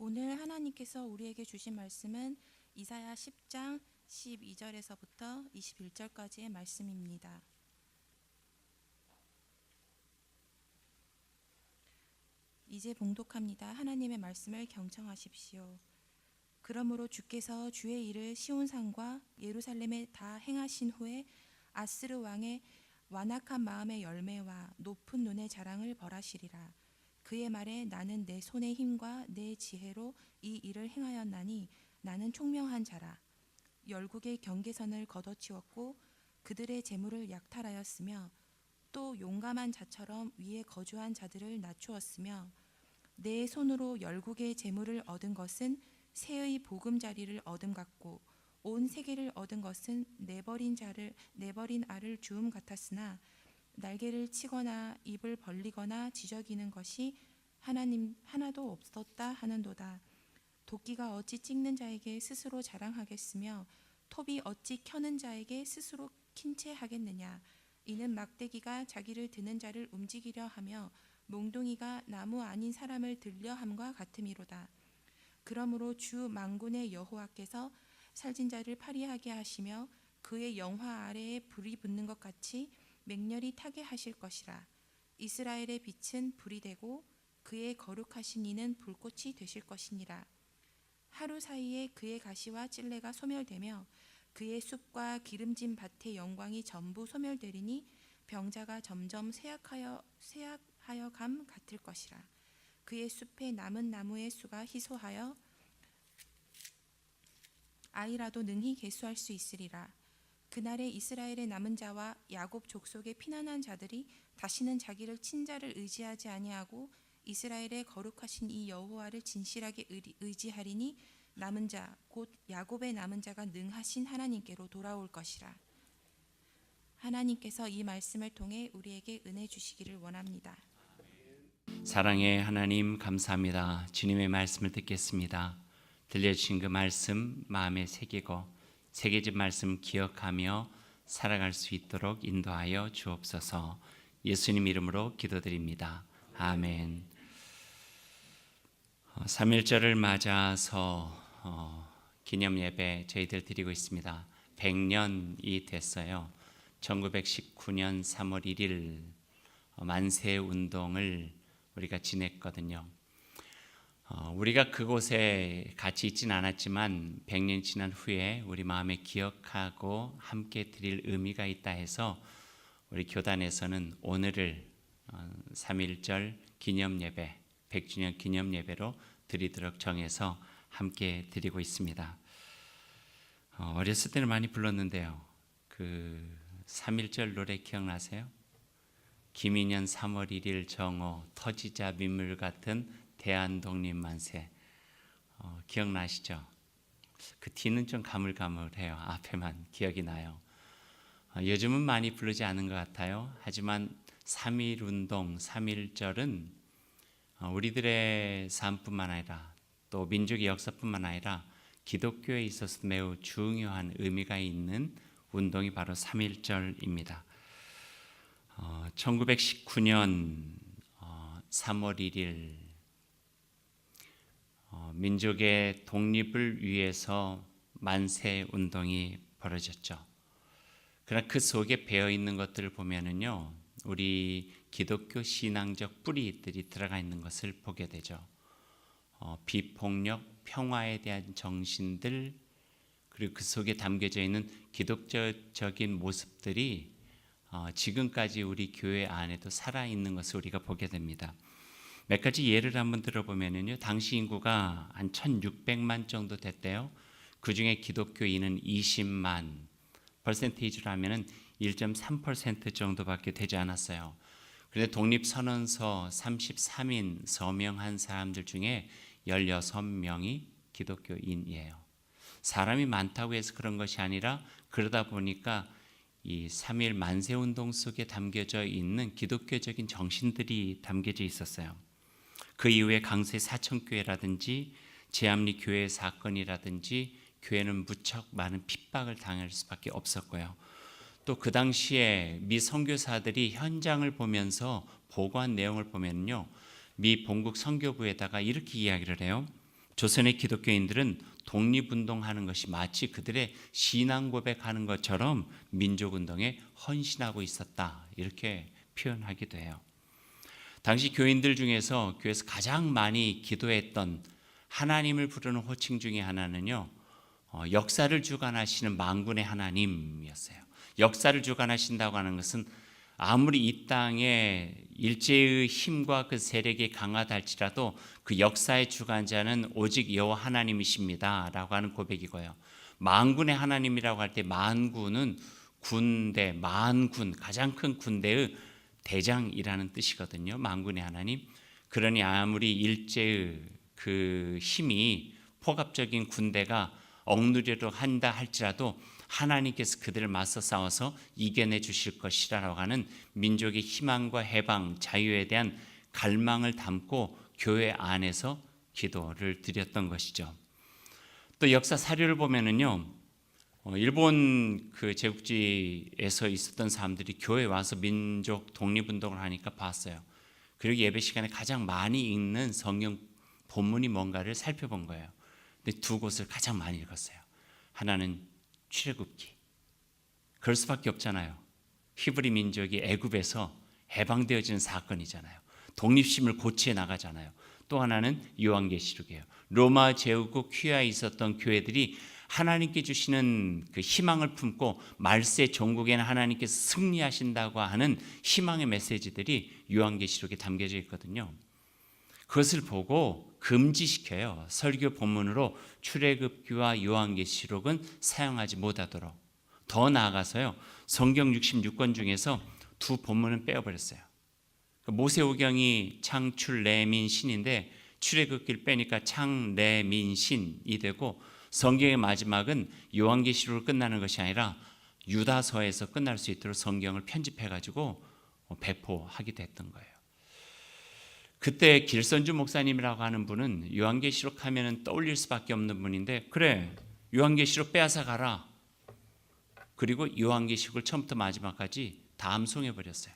오늘 하나님께서 우리에게 주신 말씀은 이사야 10장 12절에서부터 21절까지의 말씀입니다. 이제 봉독합니다. 하나님의 말씀을 경청하십시오. 그러므로 주께서 주의 일을 시온산과 예루살렘에 다 행하신 후에 아스르 왕의 완악한 마음의 열매와 높은 눈의 자랑을 벌하시리라. 그의 말에 나는 내 손의 힘과 내 지혜로 이 일을 행하였나니 나는 총명한 자라. 열국의 경계선을 걷어치웠고 그들의 재물을 약탈하였으며 또 용감한 자처럼 위에 거주한 자들을 낮추었으며 내 손으로 열국의 재물을 얻은 것은 새의 보금자리를 얻음 같고 온 세계를 얻은 것은 내버린 알을 주움 같았으나 날개를 치거나 입을 벌리거나 지저귀는 것이 하나님 하나도 없었다 하는도다. 도끼가 어찌 찍는 자에게 스스로 자랑하겠으며 톱이 어찌 켜는 자에게 스스로 킨채 하겠느냐. 이는 막대기가 자기를 드는 자를 움직이려 하며 몽둥이가 나무 아닌 사람을 들려 함과 같음이로다. 그러므로 주 만군의 여호와께서 살진 자를 파리하게 하시며 그의 영화 아래에 불이 붙는 것 같이 맹렬히 타게 하실 것이라. 이스라엘의 빛은 불이 되고 그의 거룩하신 이는 불꽃이 되실 것이니라. 하루 사이에 그의 가시와 찔레가 소멸되며 그의 숲과 기름진 밭의 영광이 전부 소멸되리니 병자가 점점 쇠약하여 감 같을 것이라. 그의 숲에 남은 나무의 수가 희소하여 아이라도 능히 계수할 수 있으리라. 그날에 이스라엘의 남은 자와 야곱 족속의 피난한 자들이 다시는 자기를 친자를 의지하지 아니하고 이스라엘의 거룩하신 이 여호와를 진실하게 의지하리니 남은 자 곧 야곱의 남은 자가 능하신 하나님께로 돌아올 것이라. 하나님께서 이 말씀을 통해 우리에게 은혜 주시기를 원합니다. 사랑의 하나님 감사합니다. 주님의 말씀을 듣겠습니다. 들려주신 그 말씀 마음에 새기고 새겨진 말씀 기억하며 살아갈 수 있도록 인도하여 주옵소서. 예수님 이름으로 기도드립니다. 아멘. 3.1절을 맞아서 기념 예배 저희들 드리고 있습니다. 100년이 됐어요. 1919년 3월 1일 만세 운동을 우리가 지냈거든요. 우리가 그곳에 같이 있진 않았지만 100년 지난 후에 우리 마음에 기억하고 함께 드릴 의미가 있다 해서 우리 교단에서는 오늘을 3.1절 기념 예배, 100주년 기념 예배로 드리도록 정해서 함께 드리고 있습니다. 어렸을 때는 많이 불렀는데요. 그 3.1절 노래 기억나세요? 김인현 3월 1일 정오 터지자 민물 같은 대한독립 만세. 기억나시죠? 그 뒤는 좀 가물가물해요. 앞에만 기억이 나요. 요즘은 많이 부르지 않은 것 같아요. 하지만 3.1 운동, 3.1절은 우리들의 삶뿐만 아니라 또 민족의 역사뿐만 아니라 기독교에 있어서 매우 중요한 의미가 있는 운동이 바로 3.1절입니다. 1919년 3월 1일 민족의 독립을 위해서 만세 운동이 벌어졌죠. 그러나 그 속에 배어 있는 것들을 보면은요, 우리 기독교 신앙적 뿌리들이 들어가 있는 것을 보게 되죠. 비폭력, 평화에 대한 정신들, 그리고 그 속에 담겨져 있는 기독교적인 모습들이 지금까지 우리 교회 안에도 살아있는 것을 우리가 보게 됩니다. 몇 가지 예를 한번 들어보면요, 당시 인구가 한 1600만 정도 됐대요. 그 중에 기독교인은 20만, 퍼센테이지로 하면 1.3% 정도밖에 되지 않았어요. 그런데 독립선언서 33인 서명한 사람들 중에 16명이 기독교인이에요. 사람이 많다고 해서 그런 것이 아니라 그러다 보니까 이 3.1 만세운동 속에 담겨져 있는 기독교적인 정신들이 담겨져 있었어요. 그 이후에 강세 사천교회라든지 제암리 교회 사건이라든지 교회는 무척 많은 핍박을 당할 수밖에 없었고요. 또 그 당시에 미 선교사들이 현장을 보면서 보고한 내용을 보면요, 미 본국 선교부에다가 이렇게 이야기를 해요. 조선의 기독교인들은 독립운동하는 것이 마치 그들의 신앙 고백하는 것처럼 민족운동에 헌신하고 있었다, 이렇게 표현하기도 해요. 당시 교인들 중에서 교회에서 가장 많이 기도했던 하나님을 부르는 호칭 중에 하나는요, 역사를 주관하시는 만군의 하나님이었어요. 역사를 주관하신다고 하는 것은 아무리 이 땅에 일제의 힘과 그 세력이 강하다 할지라도 그 역사의 주관자는 오직 여호와 하나님이십니다 라고 하는 고백이고요. 만군의 하나님이라고 할 때 만군은 군대, 만군, 가장 큰 군대의 대장이라는 뜻이거든요. 만군의 하나님. 그러니 아무리 일제의 그 힘이, 포갑적인 군대가 억누르려고 한다 할지라도 하나님께서 그들을 맞서 싸워서 이겨내 주실 것이라고 하는 민족의 희망과 해방, 자유에 대한 갈망을 담고 교회 안에서 기도를 드렸던 것이죠. 또 역사 사료를 보면은요, 일본 그 제국지에서 있었던 사람들이 교회에 와서 민족 독립운동을 하니까 봤어요. 그리고 예배 시간에 가장 많이 읽는 성경 본문이 뭔가를 살펴본 거예요. 근데 두 곳을 가장 많이 읽었어요. 하나는 출애굽기. 그럴 수밖에 없잖아요. 히브리 민족이 애굽에서 해방되어지는 사건이잖아요. 독립심을 고취해 나가잖아요. 또 하나는 요한계시록이에요. 로마 제국국 퀴아에 있었던 교회들이 하나님께 주시는 그 희망을 품고 말세 종국에는 하나님께서 승리하신다고 하는 희망의 메시지들이 요한계시록에 담겨져 있거든요. 그것을 보고 금지시켜요. 설교 본문으로 출애굽기와 요한계시록은 사용하지 못하도록. 더 나아가서요, 성경 66권 중에서 두 본문은 빼어버렸어요. 모세오경이 창출레민신인데 출애굽기를 빼니까 창레민신이 되고, 성경의 마지막은 요한계시록으로 끝나는 것이 아니라 유다서에서 끝날 수 있도록 성경을 편집해가지고 배포하기도 했던 거예요. 그때 길선주 목사님이라고 하는 분은 요한계시록 하면은 떠올릴 수밖에 없는 분인데, 그래, 요한계시록 빼앗아 가라. 그리고 요한계시록을 처음부터 마지막까지 다 암송해 버렸어요.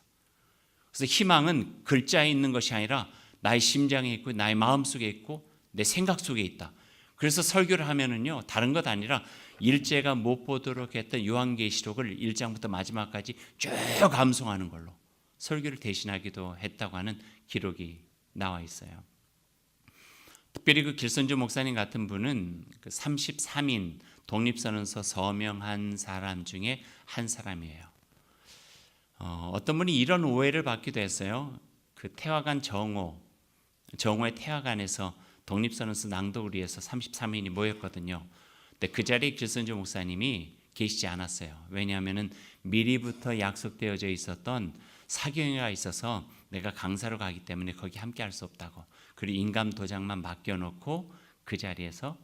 그래서 희망은 글자에 있는 것이 아니라 나의 심장에 있고 나의 마음 속에 있고 내 생각 속에 있다. 그래서 설교를 하면은요, 다른 것 아니라 일제가 못 보도록 했던 요한계시록을 1장부터 마지막까지 쭉 암송하는 걸로 설교를 대신하기도 했다고 하는 기록이 나와 있어요. 특별히 그 길선주 목사님 같은 분은 그 33인 독립선언서 서명한 사람 중에 한 사람이에요. 어떤 분이 이런 오해를 받기도 했어요. 그 태화관 정오의 태화관에서 독립선언서 낭독을 위해서 33인이 모였거든요. 근데 그 자리에 길선주 목사님이 계시지 않았어요. 왜냐하면 미리부터 약속되어져 있었던 사경회가 있어서 내가 강사로 가기 때문에 거기 함께 할 수 없다고. 그리고 인감 도장만 맡겨놓고 그 자리에서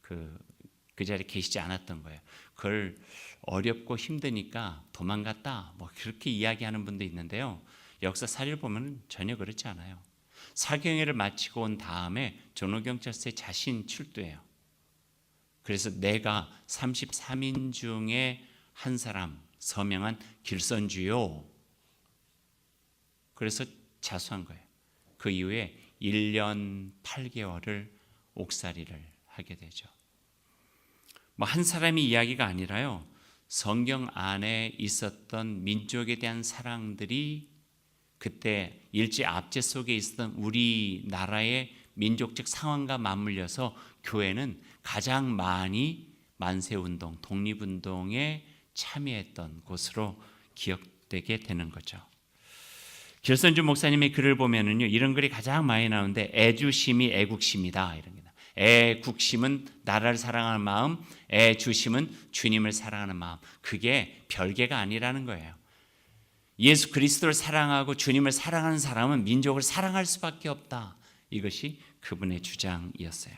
그 자리에 계시지 않았던 거예요. 그걸 어렵고 힘드니까 도망갔다, 뭐 그렇게 이야기하는 분도 있는데요. 역사 사례를 보면 전혀 그렇지 않아요. 사경회를 마치고 온 다음에 종로경찰서에 자신 출두해요. 그래서 내가 33인 중에 한 사람, 서명한 길선주요. 그래서 자수한 거예요. 그 이후에 1년 8개월을 옥살이를 하게 되죠. 뭐 한 사람의 이야기가 아니라요, 성경 안에 있었던 민족에 대한 사랑들이 그때 일제 압제 속에 있었던 우리나라의 민족적 상황과 맞물려서 교회는 가장 많이 만세운동, 독립운동에 참여했던 곳으로 기억되게 되는 거죠. 길선주 목사님의 글을 보면은요, 이런 글이 가장 많이 나오는데, 애주심이 애국심이다, 이런 게. 애국심은 나라를 사랑하는 마음, 애주심은 주님을 사랑하는 마음. 그게 별개가 아니라는 거예요. 예수 그리스도를 사랑하고 주님을 사랑하는 사람은 민족을 사랑할 수밖에 없다. 이것이 그분의 주장이었어요.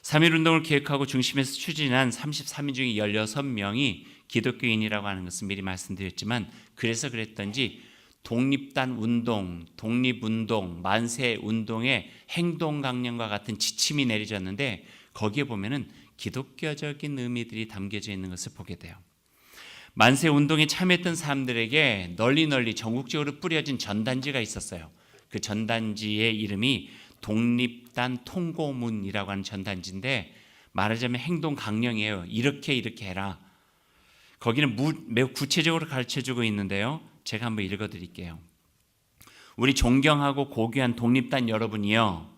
3.1운동을 기획하고 중심에서 추진한 33인 중에 16명이 기독교인이라고 하는 것은 미리 말씀드렸지만, 그래서 그랬던지 독립단 운동, 독립운동, 만세운동의 행동 강령과 같은 지침이 내려졌는데, 거기에 보면은 기독교적인 의미들이 담겨져 있는 것을 보게 돼요. 만세운동에 참여했던 사람들에게 널리 전국적으로 뿌려진 전단지가 있었어요. 그 전단지의 이름이 독립단 통고문이라고 하는 전단지인데 말하자면 행동 강령이에요. 이렇게 해라. 거기는 매우 구체적으로 가르쳐주고 있는데요. 제가 한번 읽어드릴게요. 우리 존경하고 고귀한 독립단 여러분이요,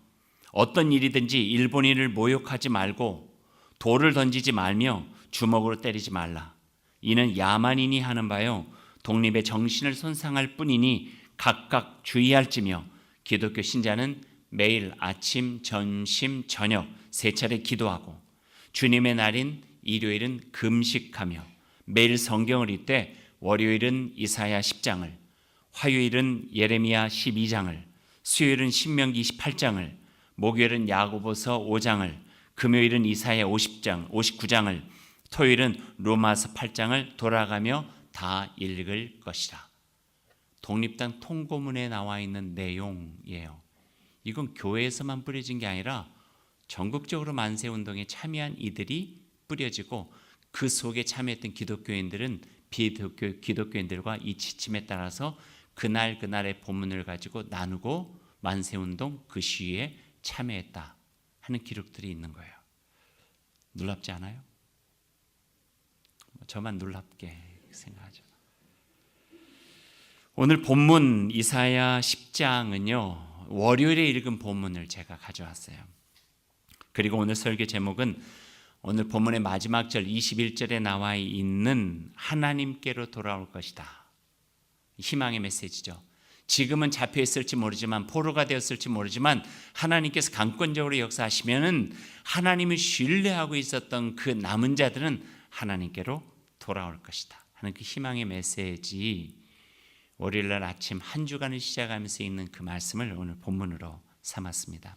어떤 일이든지 일본인을 모욕하지 말고 돌을 던지지 말며 주먹으로 때리지 말라. 이는 야만인이 하는 바요 독립의 정신을 손상할 뿐이니 각각 주의할지며 기독교 신자는 매일 아침, 점심, 저녁 세 차례 기도하고 주님의 날인 일요일은 금식하며 매일 성경을 읽되 월요일은 이사야 10장을, 화요일은 예레미야 12장을, 수요일은 신명기 28장을, 목요일은 야고보서 5장을, 금요일은 이사야 59장을, 토요일은 로마서 8장을 돌아가며 다 읽을 것이라. 독립단 통고문에 나와 있는 내용이에요. 이건 교회에서만 뿌려진 게 아니라 전국적으로 만세운동에 참여한 이들이 뿌려지고 그 속에 참여했던 기독교인들은 기독교인들과 이 지침에 따라서 그날의 본문을 가지고 나누고 만세운동 그 시위에 참여했다 하는 기록들이 있는 거예요. 놀랍지 않아요? 저만 놀랍게 생각하죠. 오늘 본문 이사야 10장은요 월요일에 읽은 본문을 제가 가져왔어요. 그리고 오늘 설교 제목은 오늘 본문의 마지막 절 21절에 나와 있는 하나님께로 돌아올 것이다. 희망의 메시지죠. 지금은 잡혀 있을지 모르지만, 포로가 되었을지 모르지만 하나님께서 강권적으로 역사하시면은 하나님을 신뢰하고 있었던 그 남은 자들은 하나님께로 돌아올 것이다 하는 그 희망의 메시지, 월요일날 아침 한 주간을 시작하면서 읽는 그 말씀을 오늘 본문으로 삼았습니다.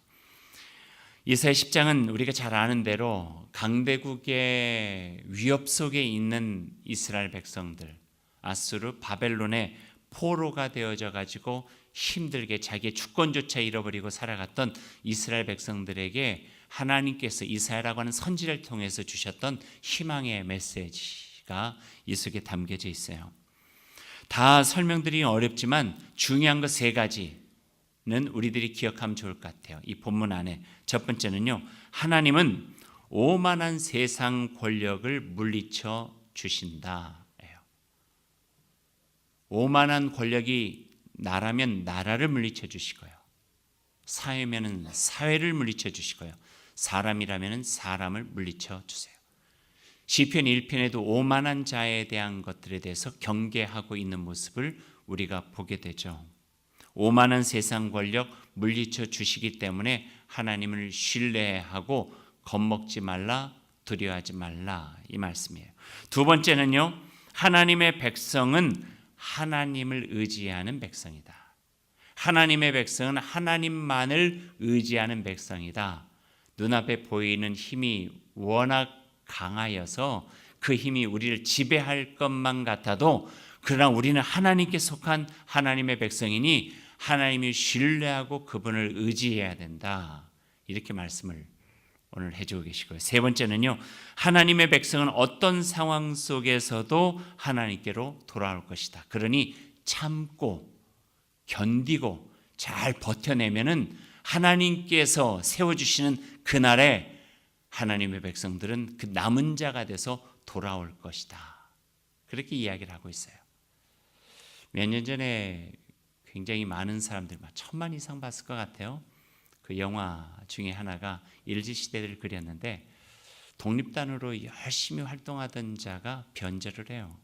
이사야 10장은 우리가 잘 아는 대로 강대국의 위협 속에 있는 이스라엘 백성들, 아수르 바벨론의 포로가 되어져 가지고 힘들게 자기의 주권조차 잃어버리고 살아갔던 이스라엘 백성들에게 하나님께서 이사야라고 하는 선지자를 통해서 주셨던 희망의 메시지가 이 속에 담겨져 있어요. 다 설명드리기 어렵지만 중요한 것 세 가지는 우리들이 기억하면 좋을 것 같아요. 이 본문 안에 첫 번째는요, 하나님은 오만한 세상 권력을 물리쳐 주신다. 오만한 권력이 나라면 나라를 물리쳐 주시고요, 사회면은 사회를 물리쳐 주시고요, 사람이라면 사람을 물리쳐 주세요. 시편 1편에도 오만한 자에 대한 것들에 대해서 경계하고 있는 모습을 우리가 보게 되죠. 오만한 세상 권력 물리쳐 주시기 때문에 하나님을 신뢰하고 겁먹지 말라, 두려워하지 말라, 이 말씀이에요. 두 번째는요, 하나님의 백성은 하나님을 의지하는 백성이다. 하나님의 백성은 하나님만을 의지하는 백성이다. 눈앞에 보이는 힘이 워낙 강하여서 그 힘이 우리를 지배할 것만 같아도, 그러나 우리는 하나님께 속한 하나님의 백성이니 하나님을 신뢰하고 그분을 의지해야 된다. 이렇게 말씀을 오늘 해주고 계시고요. 세 번째는요, 하나님의 백성은 어떤 상황 속에서도 하나님께로 돌아올 것이다. 그러니 참고 견디고 잘 버텨내면은 하나님께서 세워주시는 그날에 하나님의 백성들은 그 남은 자가 돼서 돌아올 것이다. 그렇게 이야기를 하고 있어요. 몇 년 전에 굉장히 많은 사람들, 1000만 이상 봤을 것 같아요. 그 영화 중에 하나가 일제시대를 그렸는데 독립단으로 열심히 활동하던 자가 변절을 해요.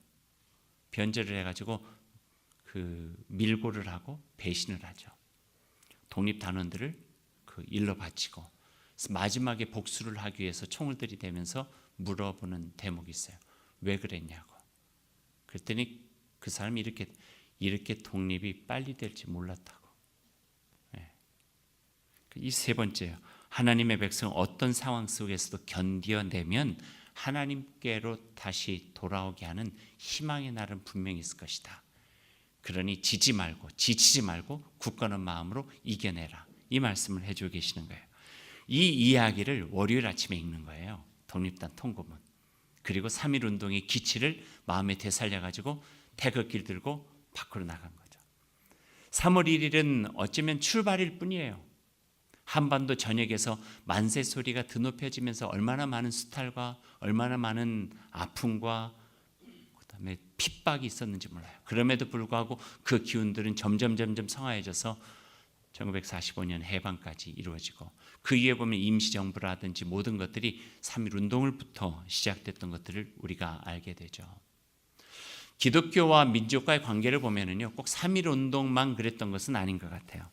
변절을 해가지고 그 밀고를 하고 배신을 하죠. 독립단원들을 그 일로 바치고, 그래서 마지막에 복수를 하기 위해서 총을 들이대면서 물어보는 대목이 있어요. 왜 그랬냐고. 그랬더니 그 사람이 이렇게 독립이 빨리 될지 몰랐다고. 이 세 번째요, 하나님의 백성 어떤 상황 속에서도 견뎌내면 하나님께로 다시 돌아오게 하는 희망의 날은 분명히 있을 것이다. 그러니 지치지 말고 굳건한 마음으로 이겨내라. 이 말씀을 해주고 계시는 거예요. 이 이야기를 월요일 아침에 읽는 거예요. 독립단 통고문. 그리고 3.1운동의 기치를 마음에 되살려가지고 태극기를 들고 밖으로 나간 거죠. 3월 1일은 어쩌면 출발일 뿐이에요. 한반도 전역에서 만세 소리가 드높여지면서 얼마나 많은 수탈과 얼마나 많은 아픔과 그다음에 핍박이 있었는지 몰라요. 그럼에도 불구하고 그 기운들은 점점 성화해져서 1945년 해방까지 이루어지고 그 이후에 보면 임시정부라든지 모든 것들이 3.1 운동을부터 시작됐던 것들을 우리가 알게 되죠. 기독교와 민족과의 관계를 보면은요, 꼭 3.1 운동만 그랬던 것은 아닌 것 같아요.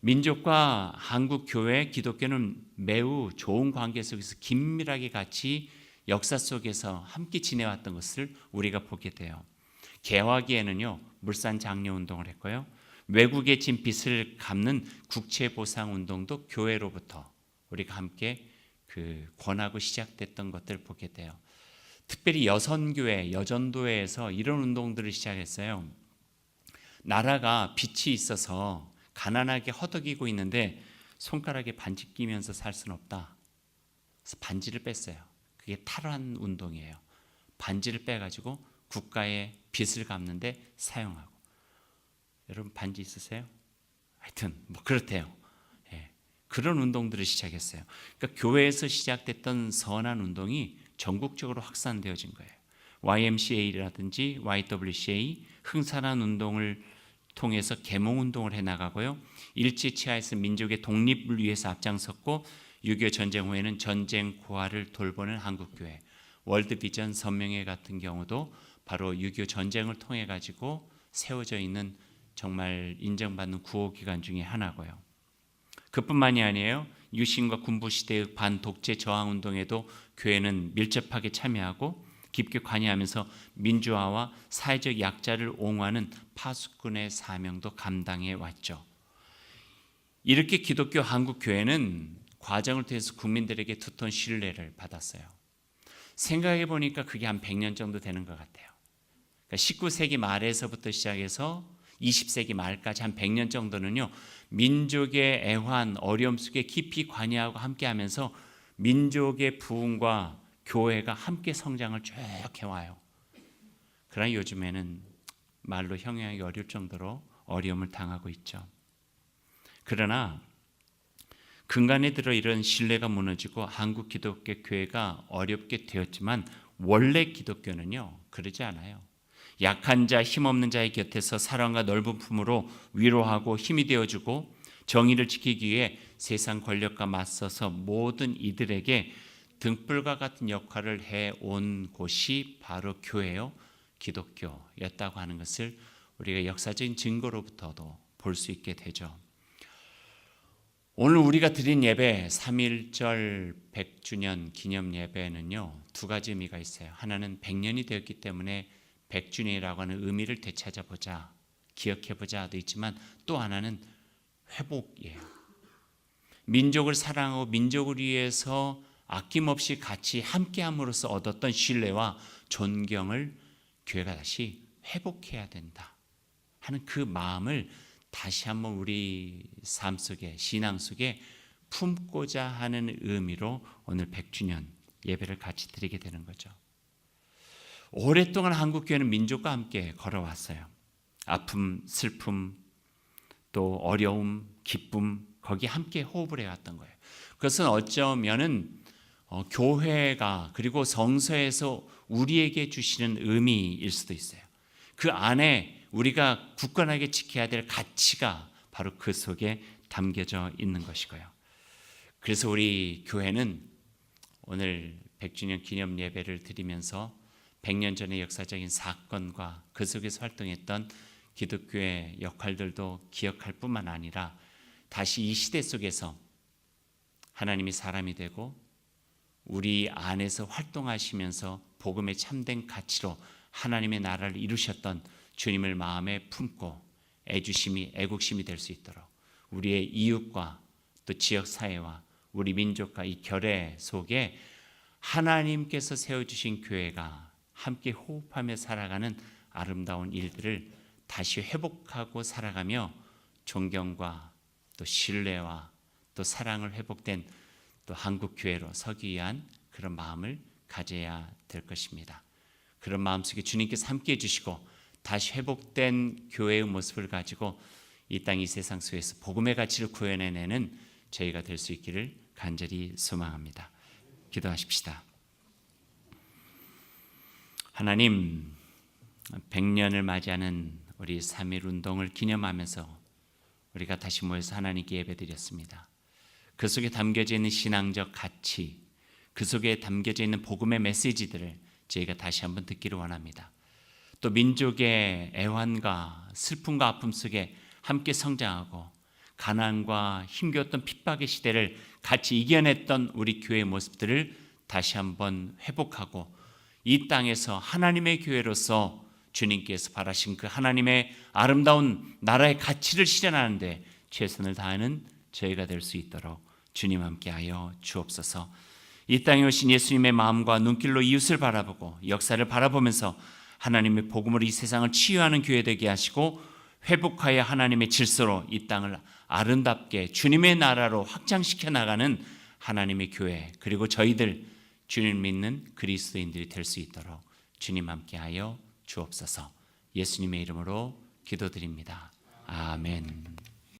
민족과 한국 교회, 기독교는 매우 좋은 관계 속에서 긴밀하게 같이 역사 속에서 함께 지내왔던 것을 우리가 보게 돼요. 개화기에는요, 물산 장려 운동을 했고요. 외국에 진 빚을 갚는 국채 보상 운동도 교회로부터 우리가 함께 권하고 시작됐던 것들을 보게 돼요. 특별히 여선교회, 여전도회에서 이런 운동들을 시작했어요. 나라가 빚이 있어서 가난하게 허덕이고 있는데 손가락에 반지 끼면서 살 수는 없다. 그래서 반지를 뺐어요. 그게 탈환 운동이에요. 반지를 빼가지고 국가의 빚을 갚는데 사용하고. 여러분 반지 있으세요? 하여튼 뭐 그렇대요. 예, 그런 운동들을 시작했어요. 그러니까 교회에서 시작됐던 선한 운동이 전국적으로 확산되어진 거예요. YMCA라든지 YWCA 흥선한 운동을 통해서 계몽운동을 해나가고요. 일제치하에서 민족의 독립을 위해서 앞장섰고 6.25 전쟁 후에는 전쟁 고아를 돌보는 한국교회, 월드비전 선명회 같은 경우도 바로 6.25 전쟁을 통해 가지고 세워져 있는 정말 인정받는 구호기관 중에 하나고요. 그뿐만이 아니에요. 유신과 군부시대의 반독재 저항운동에도 교회는 밀접하게 참여하고 깊게 관여하면서 민주화와 사회적 약자를 옹호하는 파수꾼의 사명도 감당해 왔죠. 이렇게 기독교 한국교회는 과정을 통해서 국민들에게 두터운 신뢰를 받았어요. 생각해 보니까 그게 한 100년 정도 되는 것 같아요. 그러니까 19세기 말에서부터 시작해서 20세기 말까지 한 100년 정도는요, 민족의 애환, 어려움 속에 깊이 관여하고 함께하면서 민족의 부흥과 교회가 함께 성장을 쭉 해와요. 그러나 요즘에는 말로 형용하기 어려울 정도로 어려움을 당하고 있죠. 그러나 근간에 들어 이런 신뢰가 무너지고 한국 기독교 교회가 어렵게 되었지만 원래 기독교는요 그러지 않아요. 약한 자, 힘없는 자의 곁에서 사랑과 넓은 품으로 위로하고 힘이 되어주고 정의를 지키기 위해 세상 권력과 맞서서 모든 이들에게 등불과 같은 역할을 해온 곳이 바로 교회요, 기독교였다고 하는 것을 우리가 역사적인 증거로부터도 볼 수 있게 되죠. 오늘 우리가 드린 예배 3.1절 100주년 기념 예배는요, 두 가지 의미가 있어요. 하나는 100년이 되었기 때문에 100주년이라고 하는 의미를 되찾아보자, 기억해보자도 있지만 또 하나는 회복이에요. 민족을 사랑하고 민족을 위해서 아낌없이 같이 함께함으로써 얻었던 신뢰와 존경을 교회가 다시 회복해야 된다 하는 그 마음을 다시 한번 우리 삶 속에, 신앙 속에 품고자 하는 의미로 오늘 100주년 예배를 같이 드리게 되는 거죠. 오랫동안 한국교회는 민족과 함께 걸어왔어요. 아픔, 슬픔, 또 어려움, 기쁨, 거기에 함께 호흡을 해왔던 거예요. 그것은 어쩌면은 교회가 그리고 성서에서 우리에게 주시는 의미일 수도 있어요. 그 안에 우리가 굳건하게 지켜야 될 가치가 바로 그 속에 담겨져 있는 것이고요. 그래서 우리 교회는 오늘 100주년 기념 예배를 드리면서 100년 전의 역사적인 사건과 그 속에서 활동했던 기독교의 역할들도 기억할 뿐만 아니라 다시 이 시대 속에서 하나님이 사람이 되고 우리 안에서 활동하시면서 복음의 참된 가치로 하나님의 나라를 이루셨던 주님을 마음에 품고 애주심이 애국심이 될 수 있도록 우리의 이웃과 또 지역사회와 우리 민족과 이 결의 속에 하나님께서 세워주신 교회가 함께 호흡하며 살아가는 아름다운 일들을 다시 회복하고 살아가며 존경과 또 신뢰와 또 사랑을 회복된 또 한국 교회로 서기 위한 그런 마음을 가져야 될 것입니다. 그런 마음속에 주님께서 함께해 주시고 다시 회복된 교회의 모습을 가지고 이 땅 이 세상 속에서 복음의 가치를 구현해내는 저희가 될 수 있기를 간절히 소망합니다. 기도하십시다. 하나님, 100년을 맞이하는 우리 3.1 운동을 기념하면서 우리가 다시 모여서 하나님께 예배드렸습니다. 그 속에 담겨져 있는 신앙적 가치, 그 속에 담겨져 있는 복음의 메시지들을 저희가 다시 한번 듣기를 원합니다. 또 민족의 애환과 슬픔과 아픔 속에 함께 성장하고 가난과 힘겨웠던 핍박의 시대를 같이 이겨냈던 우리 교회의 모습들을 다시 한번 회복하고 이 땅에서 하나님의 교회로서 주님께서 바라신 그 하나님의 아름다운 나라의 가치를 실현하는데 최선을 다하는 저희가 될 수 있도록 주님 함께하여 주옵소서. 이 땅에 오신 예수님의 마음과 눈길로 이웃을 바라보고 역사를 바라보면서 하나님의 복음으로 이 세상을 치유하는 교회 되게 하시고 회복하여 하나님의 질서로 이 땅을 아름답게 주님의 나라로 확장시켜 나가는 하나님의 교회, 그리고 저희들 주님 믿는 그리스도인들이 될 수 있도록 주님 함께하여 주옵소서. 예수님의 이름으로 기도드립니다. 아멘.